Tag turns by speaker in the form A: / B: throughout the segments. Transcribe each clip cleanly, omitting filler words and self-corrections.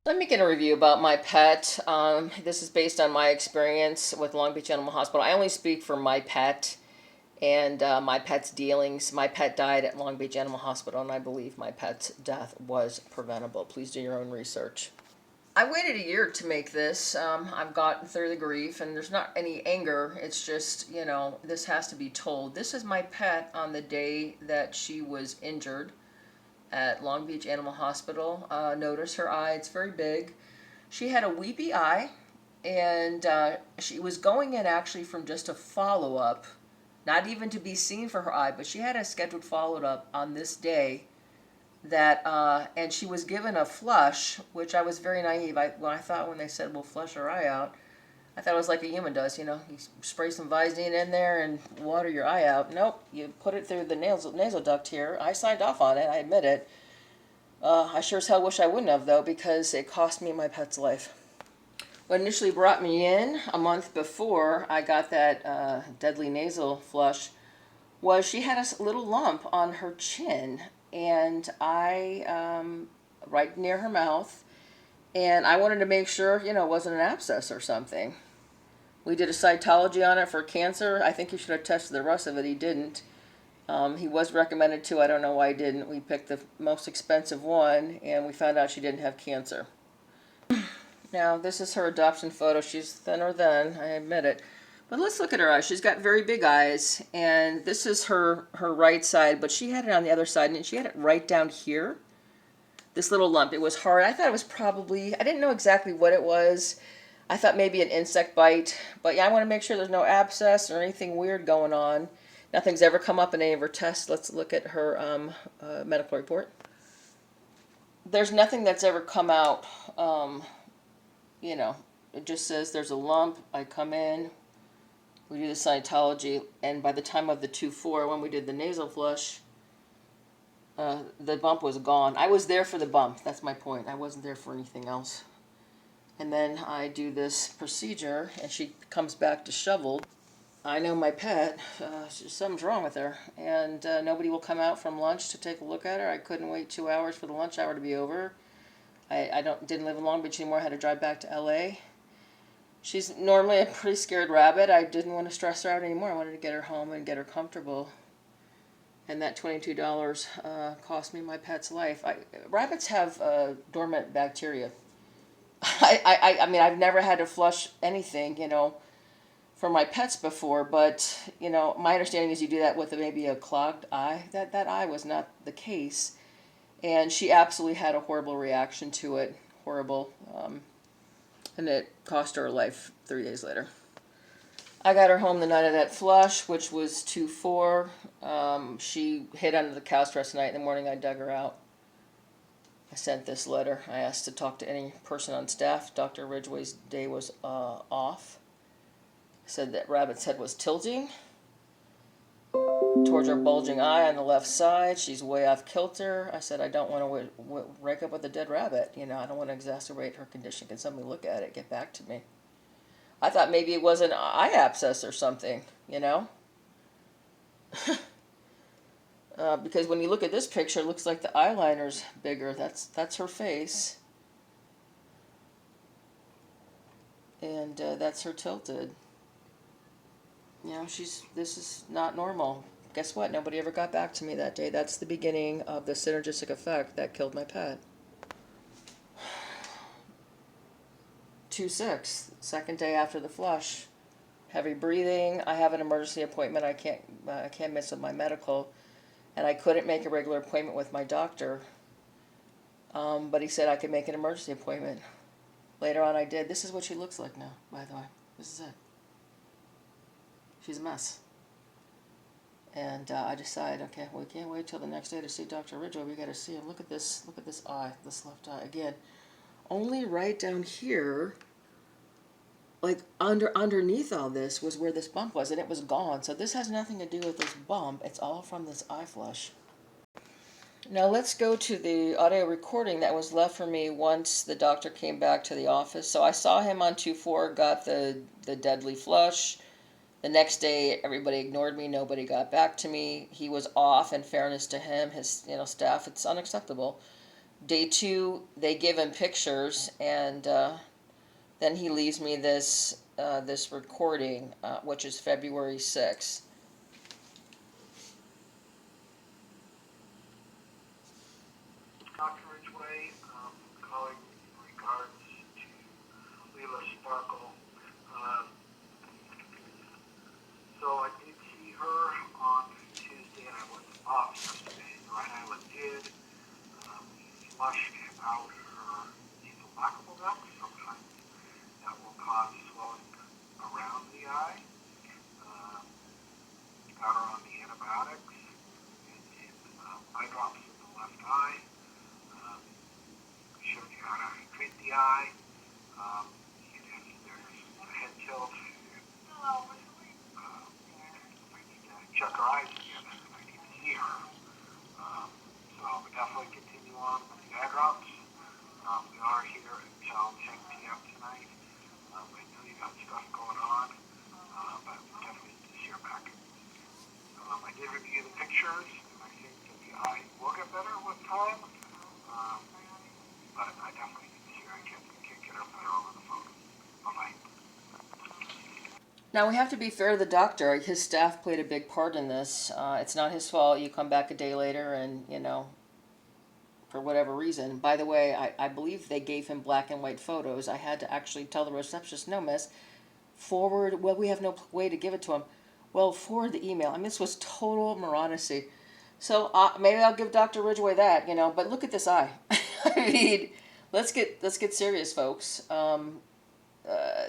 A: Let me get a review about my pet. This is based on my experience with Long Beach Animal Hospital. I only speak for my pet and my pet's dealings. My pet died at Long Beach Animal Hospital, and I believe my pet's death was preventable. Please do your own research. I waited a year to make this. I've gotten through the grief, and there's not any anger. It's just, this has to be told. This is my pet on the day that she was injured at Long Beach Animal Hospital. Notice her eye, it's very big. She had a weepy eye, and she was going in actually from just a follow-up, not even to be seen for her eye, but she had a scheduled follow-up on this day that, and she was given a flush, which I was very naive. When they said, we'll flush her eye out, I thought it was like a human does, you spray some Visine in there and water your eye out. Nope, you put it through the nasal duct here. I signed off on it, I admit it. I sure as hell wish I wouldn't have, though, because it cost me my pet's life. What initially brought me in a month before I got that deadly nasal flush was she had a little lump on her chin, and right near her mouth, and I wanted to make sure, it wasn't an abscess or something. We did a cytology on it for cancer. I think he should have tested the rest of it. He didn't. He was recommended to. I don't know why he didn't. We picked the most expensive one, and we found out she didn't have cancer. Now, this is her adoption photo. She's thinner then, I admit it. But let's look at her eyes. She's got very big eyes, and this is her right side, but she had it on the other side, and she had it right down here. This little lump. It was hard. I thought it was probably, I didn't know exactly what it was. I thought maybe an insect bite, but yeah, I want to make sure there's no abscess or anything weird going on. Nothing's ever come up in any of her tests. Let's look at her medical report. There's nothing that's ever come out, it just says there's a lump. I come in, we do the cytology, and by the time of the 2-4, when we did the nasal flush, the bump was gone. I was there for the bump. That's my point. I wasn't there for anything else. And then I do this procedure, and she comes back disheveled. I know my pet, something's wrong with her, and nobody will come out from lunch to take a look at her. I couldn't wait 2 hours for the lunch hour to be over. I didn't live in Long Beach anymore. I had to drive back to L.A. She's normally a pretty scared rabbit. I didn't want to stress her out anymore. I wanted to get her home and get her comfortable. And that $22 cost me my pet's life. Rabbits have dormant bacteria. I mean, I've never had to flush anything, for my pets before, but, my understanding is you do that with maybe a clogged eye. That eye was not the case. And she absolutely had a horrible reaction to it. Horrible. And it cost her life 3 days later. I got her home the night of that flush, which was 2-4. She hid under the couch the rest of the night. In the morning, I dug her out. I sent this letter. I asked to talk to any person on staff. Dr. Ridgeway's day was off. I said that Rabbit's head was tilting towards her bulging eye on the left side. She's way off kilter. I said, I don't want to wake up with a dead rabbit. I don't want to exacerbate her condition. Can somebody look at it? Get back to me. I thought maybe it was an eye abscess or something, because when you look at this picture, it looks like the eyeliner's bigger. That's her face. And that's her tilted. This is not normal. Guess what? Nobody ever got back to me that day. That's the beginning of the synergistic effect that killed my pet. 2-6, second day after the flush. Heavy breathing. I have an emergency appointment. I can't miss with my medical, and I couldn't make a regular appointment with my doctor. But he said I could make an emergency appointment. Later on, I did. This is what she looks like now, by the way. This is it. She's a mess. And I decided, okay, we can't wait till the next day to see Dr. Ridgeway. We got to see him. Look at this eye, this left eye. Again, only right down here, like underneath all this, was where this bump was, and it was gone. So this has nothing to do with this bump. It's all from this eye flush. Now let's go to the audio recording that was left for me once the doctor came back to the office. So I saw him on 2-4, got the deadly flush. The next day, everybody ignored me. Nobody got back to me. He was off. In fairness to him, his staff, it's unacceptable. Day 2, they give him pictures, and then he leaves me this recording, which is February 6th.
B: Dr. Ridgeway, calling in regards to Leela Sparkle. Um, so I did see her on Tuesday, and I was off yesterday. The Rhode Island did flushed out her nasal lacrimal duct. Sometimes that will cause swelling around the eye. Um, got her on the antibiotics and eye drops in the left eye. Um, showed you how to treat the eye. And if there's a head tilt, I need to check her eyes again, and I need to see her. So we definitely continue on with the eye drops. We are here until 10 p.m. tonight. I know you got stuff going on, but we definitely need to see her back. I did review the pictures, and I think that the eye will get better with time. But I definitely need to see her. I can't get her better over the phone. Bye-bye.
A: Now, we have to be fair to the doctor. His staff played a big part in this. It's not his fault. You come back a day later and, for whatever reason. By the way, I believe they gave him black and white photos. I had to actually tell the receptionist, no, miss, forward. Well, we have no way to give it to him. Well, forward the email. I mean, this was total moronicy. So maybe I'll give Dr. Ridgeway that, But look at this eye. I mean, let's get serious, folks.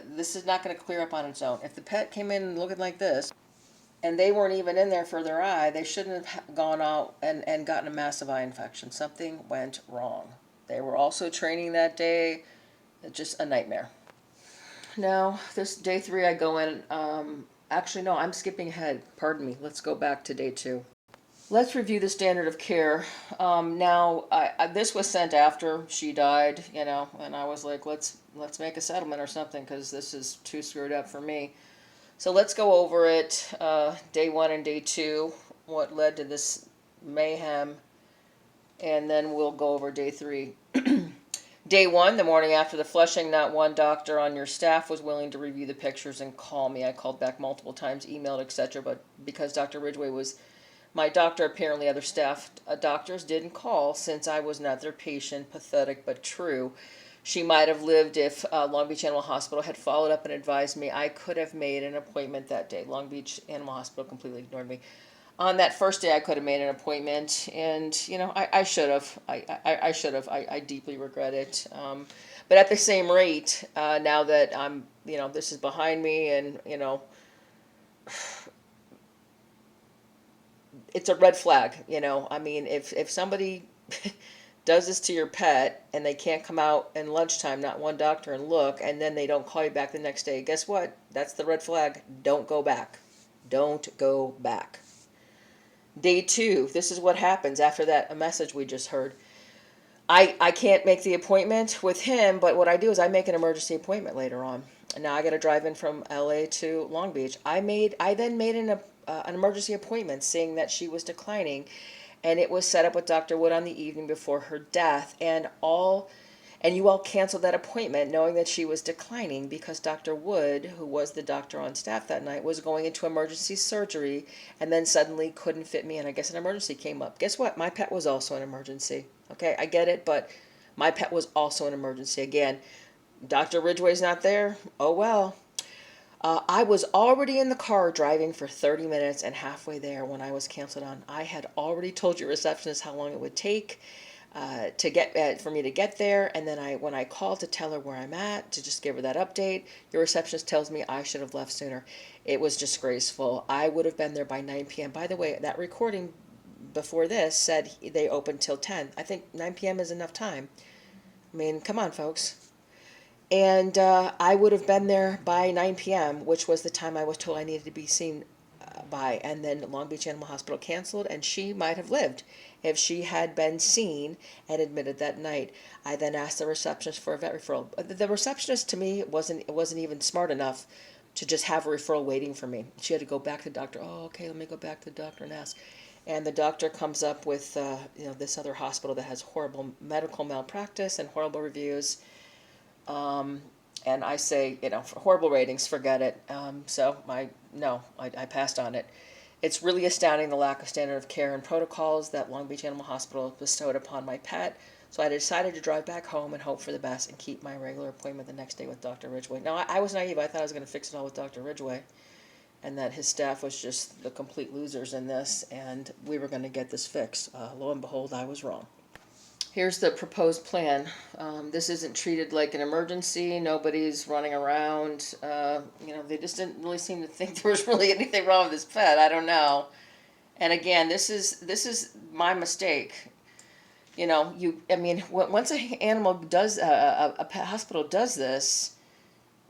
A: This is not going to clear up on its own. If the pet came in looking like this, and they weren't even in there for their eye, they shouldn't have gone out and gotten a massive eye infection. Something went wrong. They were also training that day. Just a nightmare. Now, this day 3, I go in. Actually, no, I'm skipping ahead. Pardon me. Let's go back to day 2. Let's review the standard of care. Now, this was sent after she died, and I was like, let's make a settlement or something, because this is too screwed up for me. So let's go over it, day 1 and day 2, what led to this mayhem, and then we'll go over day 3. Day 1, the morning after the flushing, not one doctor on your staff was willing to review the pictures and call me. I called back multiple times, emailed, etc., but because Dr. Ridgeway was my doctor, apparently other staff doctors didn't call since I was not their patient. Pathetic but true. She might have lived if Long Beach Animal Hospital had followed up and advised me. I could have made an appointment that day. Long Beach Animal Hospital completely ignored me. On that first day, I could have made an appointment, and I should have. I should have. I deeply regret it. But at the same rate, now that I'm, this is behind me, and it's a red flag. I mean, if somebody does this to your pet and they can't come out in lunchtime, not one doctor, and look, and then they don't call you back the next day, guess what? That's the red flag. Don't go back. Don't go back. Day 2, this is what happens after that, a message we just heard. I can't make the appointment with him, but what I do is I make an emergency appointment later on. And now I got to drive in from LA to Long Beach. I then made an emergency appointment saying that she was declining, and it was set up with Dr. Wood on the evening before her death, and you all canceled that appointment knowing that she was declining because Dr. Wood, who was the doctor on staff that night, was going into emergency surgery and then suddenly couldn't fit me in. I guess an emergency came up. Guess what? My pet was also an emergency. Okay, I get it, but my pet was also an emergency. Again, Dr. Ridgeway's not there. Oh well. I was already in the car driving for 30 minutes, and halfway there when I was canceled on, I had already told your receptionist how long it would take for me to get there, and then when I called to tell her where I'm at, to just give her that update, your receptionist tells me I should have left sooner. It was disgraceful. I would have been there by 9 p.m. By the way, that recording before this said they opened till 10. I think 9 p.m. is enough time. I mean, come on, folks. And I would have been there by 9 p.m., which was the time I was told I needed to be seen by. And then Long Beach Animal Hospital canceled, and she might have lived if she had been seen and admitted that night. I then asked the receptionist for a vet referral. The receptionist, to me, wasn't even smart enough to just have a referral waiting for me. She had to go back to the doctor. Oh, okay, let me go back to the doctor and ask. And the doctor comes up with, this other hospital that has horrible medical malpractice and horrible reviews. Um, and I say, for horrible ratings, forget it. So I passed on it. It's really astounding the lack of standard of care and protocols that Long Beach Animal Hospital bestowed upon my pet. So I decided to drive back home and hope for the best and keep my regular appointment the next day with Dr. Ridgeway. Now, I was naive. I thought I was going to fix it all with Dr. Ridgeway and that his staff was just the complete losers in this, and we were going to get this fixed. Lo and behold, I was wrong. Here's the proposed plan. This isn't treated like an emergency. Nobody's running around. They just didn't really seem to think there was really anything wrong with this pet. I don't know. And again, this is my mistake. Once an animal does a pet hospital does this,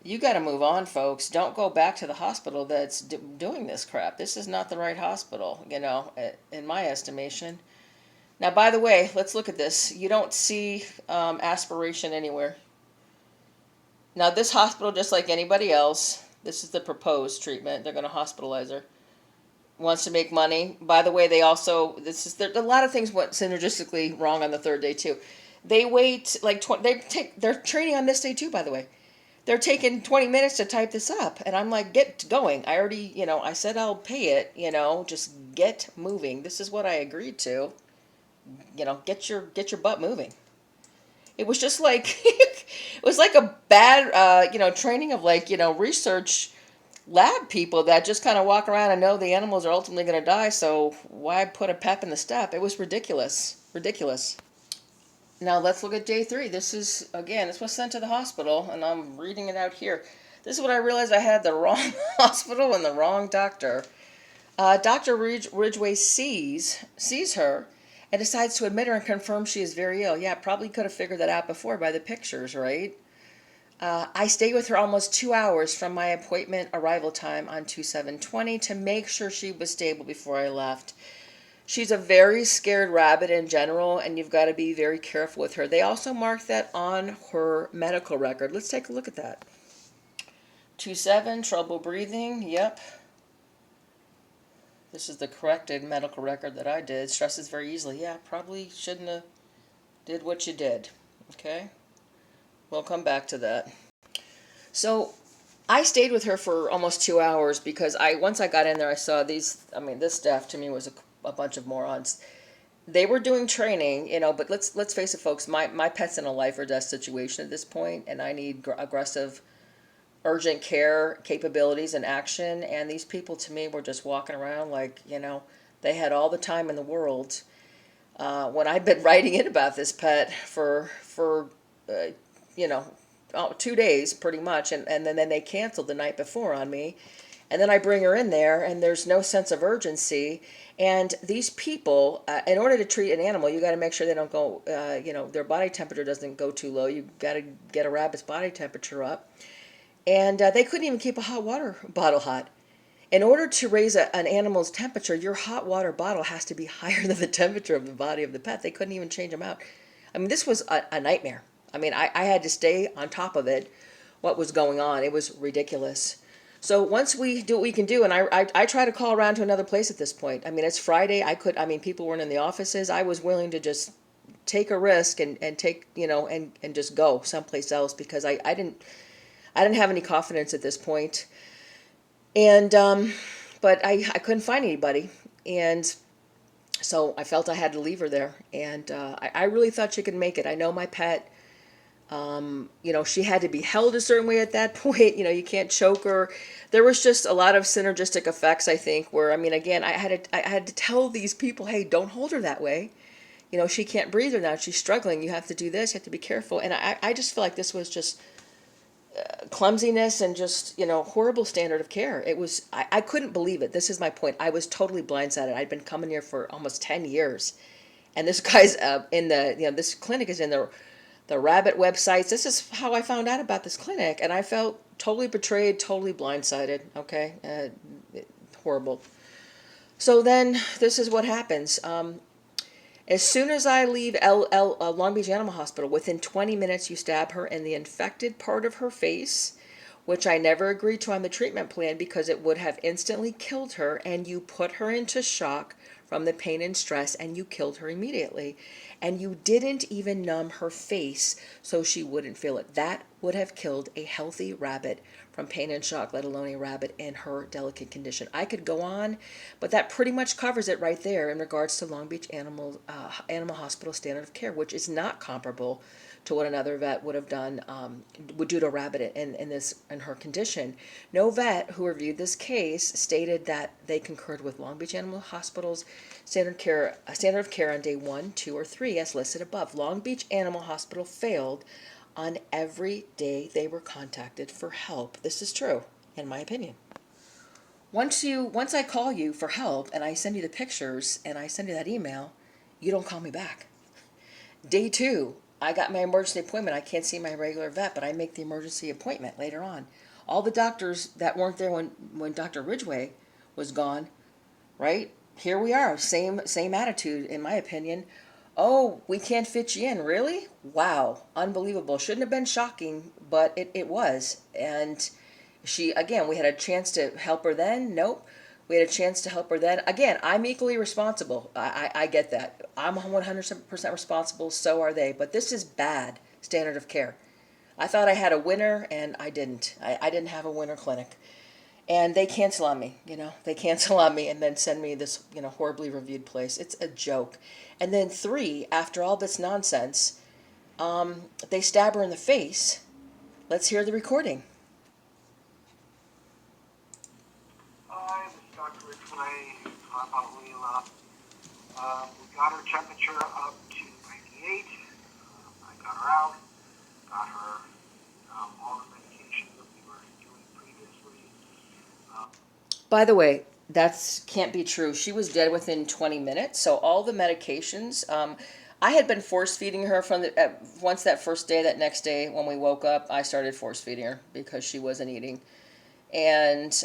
A: you got to move on, folks. Don't go back to the hospital that's doing this crap. This is not the right hospital, in my estimation. Now, by the way, let's look at this. You don't see aspiration anywhere. Now, this hospital, just like anybody else, this is the proposed treatment. They're going to hospitalize her. Wants to make money. By the way, they also, there's a lot of things went synergistically wrong on the third day, too. They wait, they're training on this day, too, by the way. They're taking 20 minutes to type this up. And I'm like, get going. I already, I said I'll pay it, just get moving. This is what I agreed to. Get your butt moving. It was just like it was like a bad training of research lab people that just kind of walk around and know the animals are ultimately going to die, so why put a pep in the step? It was ridiculous. Now let's look at day 3. This was sent to the hospital, and I'm reading it out here. This is what I realized: I had the wrong hospital and the wrong doctor. Dr. Ridgeway sees her and decides to admit her and confirm she is very ill. Yeah, probably could have figured that out before by the pictures, right? I stayed with her almost 2 hours from my appointment arrival time on 2/7/20 to make sure she was stable before I left. She's a very scared rabbit in general, and you've got to be very careful with her. They also marked that on her medical record. Let's take a look at that. 2/7, trouble breathing, yep. This is the corrected medical record that I did. Stresses very easily. Yeah, probably shouldn't have did what you did. Okay? We'll come back to that. So, I stayed with her for almost 2 hours because once I got in there, I saw this staff to me was a bunch of morons. They were doing training, but let's face it, folks, my pet's in a life or death situation at this point, and I need aggressive urgent care capabilities and action, and these people to me were just walking around like they had all the time in the world. When I'd been writing in about this pet for 2 days pretty much, and then they canceled the night before on me, and then I bring her in there and there's no sense of urgency. And these people, in order to treat an animal, you got to make sure they don't go their body temperature doesn't go too low. You got to get a rabbit's body temperature up. And they couldn't even keep a hot water bottle hot. In order to raise an animal's temperature, your hot water bottle has to be higher than the temperature of the body of the pet. They couldn't even change them out. This was a nightmare. I had to stay on top of it, what was going on. It was ridiculous. So once we do what we can do, and I try to call around to another place at this point. It's Friday. People weren't in the offices. I was willing to just take a risk and take, and just go someplace else because I didn't have any confidence at this point. And, but I couldn't find anybody. And so I felt I had to leave her there. And I really thought she could make it. I know my pet, she had to be held a certain way at that point. You can't choke her. There was just a lot of synergistic effects, I think, where, again, I had to tell these people, hey, don't hold her that way. She can't breathe her now. She's struggling. You have to do this. You have to be careful. And I just feel like this was just clumsiness and just horrible standard of care. It was I couldn't believe it. This is my point. I was totally blindsided. I'd been coming here for almost 10 years, and this guy's in the this clinic is in the rabbit websites. This is how I found out about this clinic, and I felt totally betrayed, totally blindsided. Okay, horrible. So then this is what happens. As soon as I leave Long Beach Animal Hospital, within 20 minutes you stab her in the infected part of her face, which I never agreed to on the treatment plan because it would have instantly killed her, and you put her into shock from the pain and stress, and you killed her immediately. And you didn't even numb her face so she wouldn't feel it. That would have killed a healthy rabbit from pain and shock, let alone a rabbit in her delicate condition. I could go on, but that pretty much covers it right there in regards to Long Beach Animal Hospital standard of care, which is not comparable to what another vet would have done, would do to a rabbit in her condition. No vet who reviewed this case stated that they concurred with Long Beach Animal Hospital's standard of care on day 1, 2, or 3, as listed above. Long Beach Animal Hospital failed on every day they were contacted for help. This is true, in my opinion. Once I call you for help and I send you the pictures and I send you that email, you don't call me back. Day 2, I got my emergency appointment. I can't see my regular vet, but I make the emergency appointment later on. All the doctors that weren't there when Dr. Ridgeway was gone, right? Here we are, same attitude, in my opinion. Oh, we can't fit you in, really? Wow, unbelievable. Shouldn't have been shocking, but it was. And we had a chance to help her then. Nope. We had a chance to help her then. Again, I'm equally responsible. I get that. I'm 100% responsible, so are they. But this is bad standard of care. I thought I had a winner, and I didn't. I didn't have a winner clinic. And they cancel on me, They cancel on me and then send me this, horribly reviewed place. It's a joke. And then 3, after all this nonsense, they stab her in the face. Let's hear the recording.
B: Hi, this is Dr. Ridgeway. Talk about Leela. We got her temperature up to 98. I got her out. Got her all the medications that we were doing previously.
A: By the way, that can't be true. She was dead within 20 minutes. So all the medications, I had been force feeding her from once that first day. That next day when we woke up, I started force feeding her because she wasn't eating. And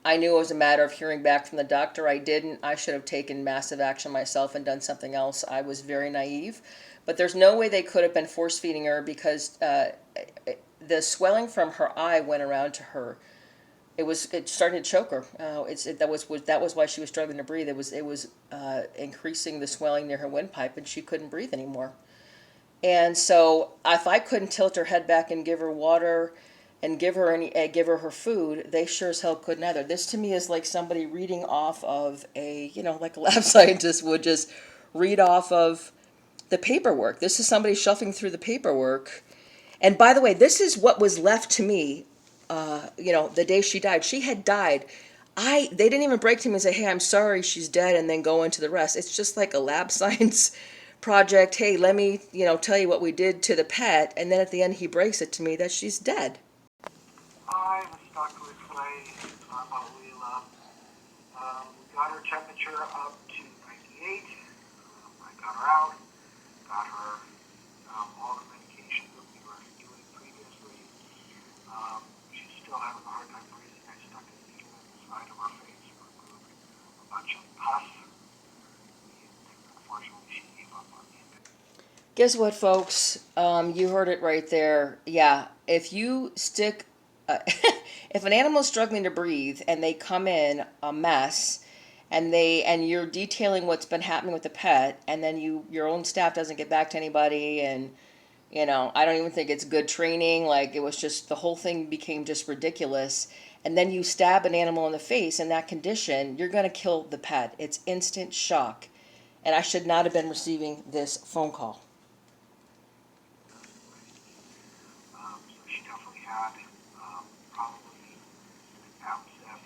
A: I knew it was a matter of hearing back from the doctor. I didn't. I should have taken massive action myself and done something else. I was very naive. But there's no way they could have been force feeding her because the swelling from her eye went around to her. It started to choke her. That was why she was struggling to breathe. It was increasing the swelling near her windpipe, and she couldn't breathe anymore. And so, if I couldn't tilt her head back and give her water, and give her her food, they sure as hell couldn't either. This to me is like somebody reading off of like a lab scientist would just read off of the paperwork. This is somebody shuffling through the paperwork. And by the way, this is what was left to me. The day she died. She had died. They didn't even break to me and say, hey, I'm sorry she's dead, and then go into the rest. It's just like a lab science project. Hey, let me, tell you what we did to the pet. And then at the end, he breaks it to me that she's dead.
B: Hi, this is Dr. Ridgeway. Talk about Leela. We got her temperature up to 98. I got her out. Got her all the medications that we were doing previously. She's still having a hard time breathing. I stuck a needle in the side of her face and removed a bunch of pus. And unfortunately, she gave up on me.
A: Guess what, folks? You heard it right there. Yeah, if you stick, if an animal's struggling to breathe and they come in a mess, and you're detailing what's been happening with the pet, and then your own staff doesn't get back to anybody, and I don't even think it's good training. Like, it was just, the whole thing became just ridiculous. And then you stab an animal in the face in that condition, you're going to kill the pet. It's instant shock. And I should not have been receiving this phone call.
B: So she definitely had probably an abscess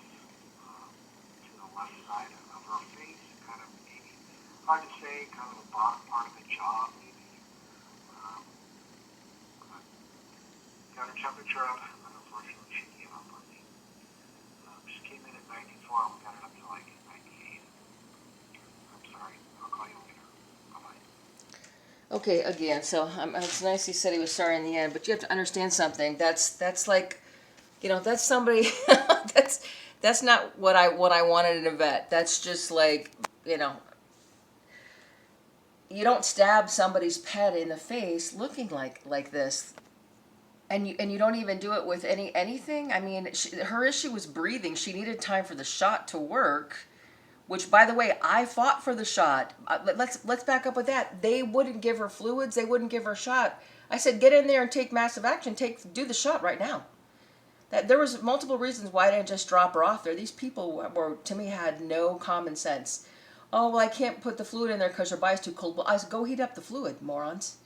B: to the left side of her face, kind of maybe, hard to say, kind of the bottom part of the jaw, maybe. Got her temperature up, but unfortunately she gave up on me. She came in at 94, and we got it up to like 98. I'm sorry, I'll call you later. Bye-bye.
A: Okay, again, so it's nice he said he was sorry in the end, but you have to understand something. That's like, that's somebody, that's not what I wanted in a vet. That's just like, you don't stab somebody's pet in the face looking like this. And you don't even do it with anything. I mean, her issue was breathing. She needed time for the shot to work, which, by the way, I fought for the shot. Let's back up with that. They wouldn't give her fluids. They wouldn't give her a shot. I said, get in there and take massive action. Do the shot right now. That there was multiple reasons why I didn't just drop her off there. These people were, to me, had no common sense. Oh, well, I can't put the fluid in there because her body's too cold. Well, I said, go heat up the fluid, morons.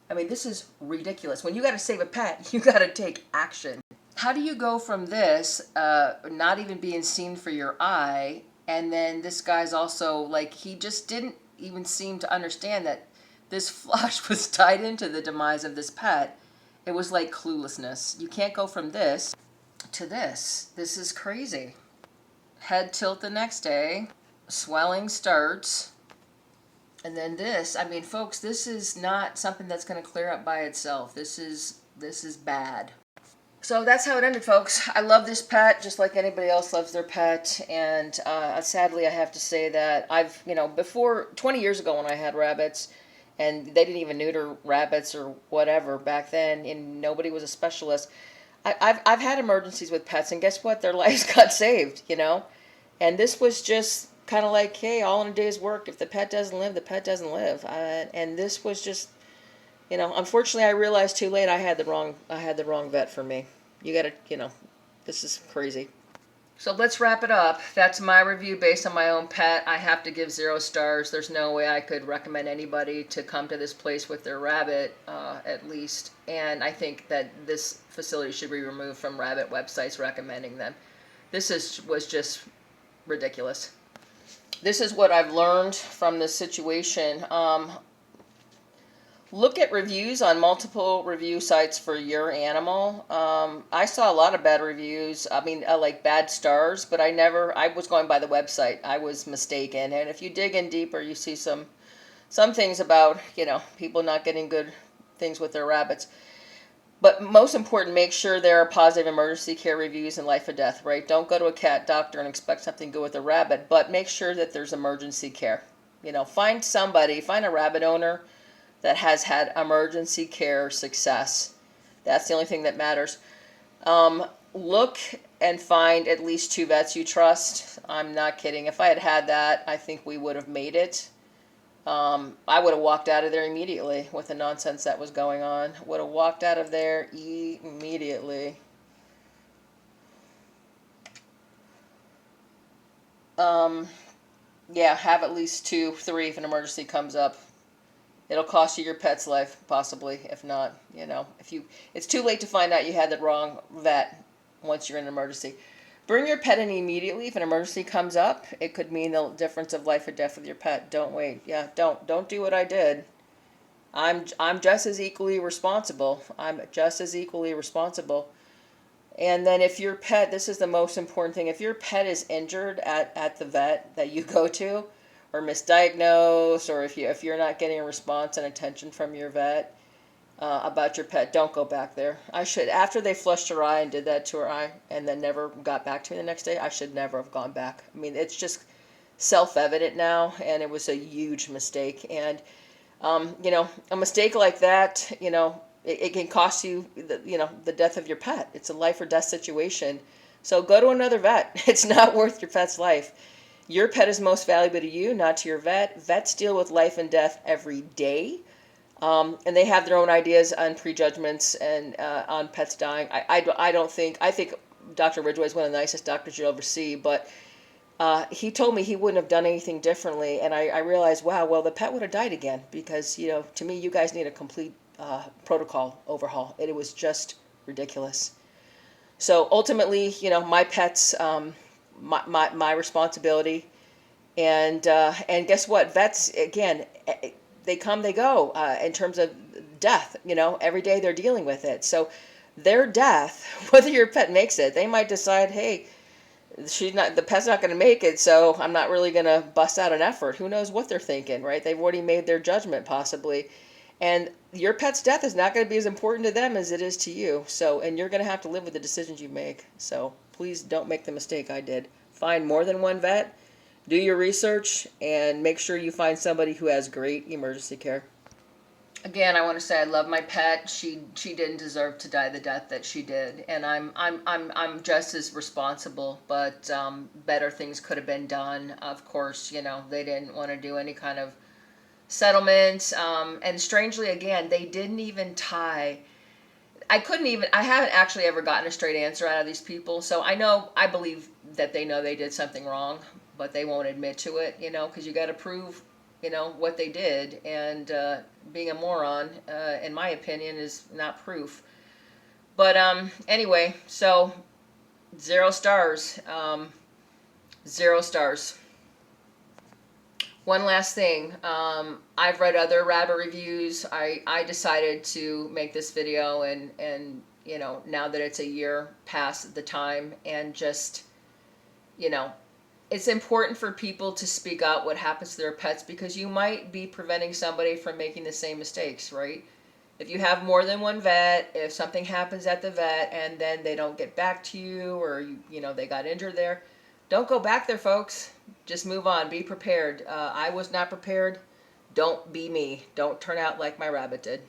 A: I mean, this is ridiculous. When you got to save a pet, you got to take action. How do you go from this, not even being seen for your eye, and then this guy's also, like, he just didn't even seem to understand that this flush was tied into the demise of this pet. It was like cluelessness. You can't go from this to this. This is crazy. Head tilt the next day. Swelling starts. And then this, I mean, folks, this is not something that's going to clear up by itself. This is bad. So that's how it ended, folks. I love this pet just like anybody else loves their pet. And sadly, I have to say that before 20 years ago when I had rabbits, and they didn't even neuter rabbits or whatever back then, and nobody was a specialist. I've had emergencies with pets, and guess what? Their lives got saved, And this was just kind of like, hey, all in a day's work. If the pet doesn't live, the pet doesn't live. And this was just, unfortunately, I realized too late I had the wrong vet for me. You got to, this is crazy. So let's wrap it up. That's my review based on my own pet. I have to give 0 stars. There's no way I could recommend anybody to come to this place with their rabbit, at least. And I think that this facility should be removed from rabbit websites recommending them. This was just ridiculous. This is what I've learned from this situation. Look at reviews on multiple review sites for your animal. I saw a lot of bad reviews. I mean, like bad stars, but I was going by the website. I was mistaken. And if you dig in deeper, you see some things about, people not getting good things with their rabbits. But most important, make sure there are positive emergency care reviews and life or death, right? Don't go to a cat doctor and expect something good with a rabbit, but make sure that there's emergency care. Find a rabbit owner that has had emergency care success. That's the only thing that matters. Look and find at least 2 vets you trust. I'm not kidding. If I had that, I think we would have made it. I would have walked out of there immediately with the nonsense that was going on. Would have walked out of there immediately. Yeah, have at least 2, 3 if an emergency comes up. It'll cost you your pet's life, possibly. If not, it's too late to find out you had the wrong vet once you're in an emergency. Bring your pet in immediately. If an emergency comes up, it could mean the difference of life or death with your pet. Don't wait. Yeah, don't do what I did. I'm just as equally responsible. And then if your pet, this is the most important thing, if your pet is injured at the vet that you go to, or misdiagnosed, or if you're not getting a response and attention from your vet about your pet, don't go back there. After they flushed her eye and did that to her eye and then never got back to me the next day, I should never have gone back. I mean, it's just self-evident now, and it was a huge mistake. And, a mistake like that, it can cost you, the death of your pet. It's a life or death situation. So go to another vet. It's not worth your pet's life. Your pet is most valuable to you, not to your vet. Vets deal with life and death every day, and they have their own ideas on prejudgments and on pets dying. I think Dr. Ridgeway is one of the nicest doctors you'll ever see, but he told me he wouldn't have done anything differently, and I realized, wow, well, the pet would have died again because, to me, you guys need a complete protocol overhaul. It was just ridiculous. So ultimately, my pet's my responsibility, and guess what? Vets, again, they come, they go. In terms of death, every day they're dealing with it. So their death, whether your pet makes it, they might decide, hey, the pet's not going to make it, so I'm not really going to bust out an effort. Who knows what they're thinking, right? They've already made their judgment, possibly. And your pet's death is not going to be as important to them as it is to you. So, and you're going to have to live with the decisions you make. So please don't make the mistake I did. Find more than one vet, do your research, and make sure you find somebody who has great emergency care. again, I want to say I love my pet. She didn't deserve to die the death that she did, and I'm just as responsible. But better things could have been done. Of course, they didn't want to do any kind of settlement. And strangely, again, they didn't even tie. I haven't actually ever gotten a straight answer out of these people. So I believe that they know they did something wrong, but they won't admit to it, because you got to prove, what they did. And being a moron, in my opinion, is not proof. But anyway, so 0 stars. 0 stars. One last thing. I've read other rabbit reviews. I decided to make this video and now that it's a year past the time, and just, it's important for people to speak out what happens to their pets, because you might be preventing somebody from making the same mistakes, right? If you have more than one vet, if something happens at the vet and then they don't get back to you, or they got injured there, don't go back there, folks. Just move on. Be prepared. I was not prepared. Don't be me. Don't turn out like my rabbit did.